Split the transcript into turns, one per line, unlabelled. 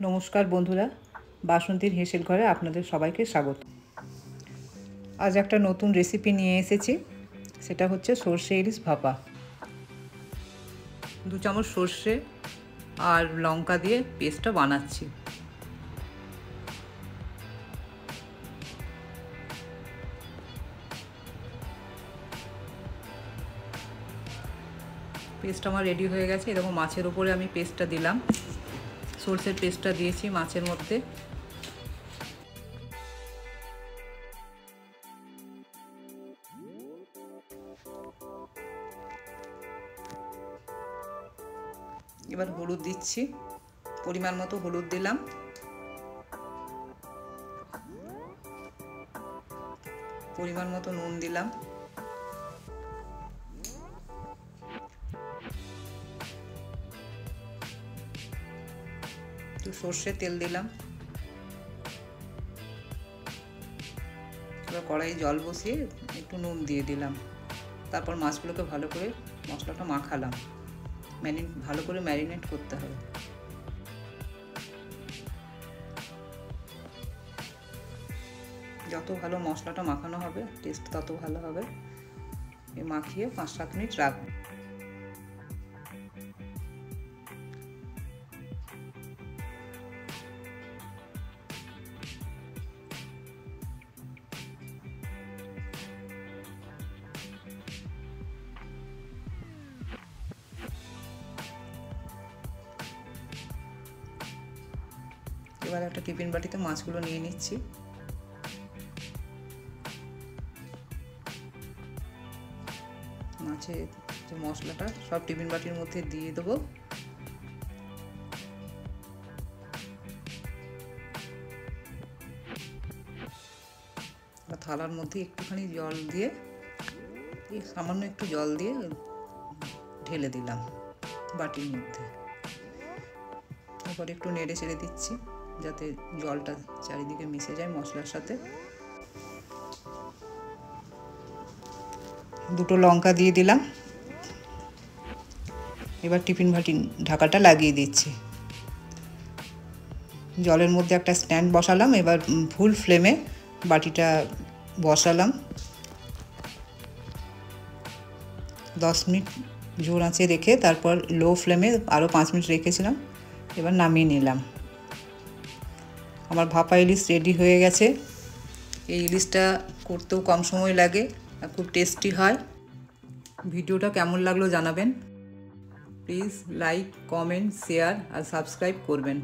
নমস্কার বন্ধুরা, বাসন্তীর হেসেল ঘরে আপনাদের সবাইকে স্বাগত। আজ একটা নতুন রেসিপি নিয়ে এসেছি, সেটা হচ্ছে সর্ষে ইলিশ ভাপা। 2 চামচ সর্ষে আর লঙ্কা দিয়ে পেস্টটা বানাচ্ছি। পেস্ট আমার রেডি হয়ে গেছে। এরকম মাছের উপরে আমি পেস্টটা দিলাম, সর্ষের পেস্টটা দিয়েছি মাছের মধ্যে। এবার হলুদ দিচ্ছি, পরিমাণ মতো হলুদ দিলাম, পরিমাণ মতো নুন দিলাম, একটু সর্ষের তেল দিলাম। এবার কড়াইয়ে জল বসিয়ে একটু নুন দিয়ে দিলাম। তারপর মাছগুলোকে ভালো করে মশলাটা মাখালাম। ভালো করে ম্যারিনেট করতে হবে। যত ভালো মশলাটা মাখানো হবে টেস্ট তত ভালো হবে। মাখিয়ে 5-7 মিনিট রাখবো। এবার একটা টিফিন বাটিতে মাছগুলো নিয়ে নিচ্ছি। মাছের যে মশলাটা সব টিফিন বাটির মধ্যে দিয়ে দেবো। থালার মধ্যে একটুখানি জল দিয়ে, সামান্য একটু জল দিয়ে ঢেলে দিলাম বাটির মধ্যে। তারপর একটু নেড়ে চেড়ে দিচ্ছি যাতে জলটা চারিদিকে মিশে যায় মশলার সাথে। 2 লঙ্কা দিয়ে দিলাম। এবার টিফিন বাটির ঢাকাটা লাগিয়ে দিচ্ছি। জলের মধ্যে একটা স্ট্যান্ড বসালাম। এবার ফুল ফ্লেমে বাটিটা বসালাম। 10 মিনিট জোর আঁচে রেখে তারপর লো ফ্লেমে আরও 5 মিনিট রেখেছিলাম। এবার নামিয়ে নিলাম। আমার ভাপা ইলিশ রেডি হয়ে গেছে। এই ইলিশটা করতেও কম সময় লাগে আর খুব টেস্টি হয়। ভিডিওটা কেমন লাগলো জানাবেন। প্লিজ লাইক, কমেন্ট, শেয়ার আর সাবস্ক্রাইব করবেন।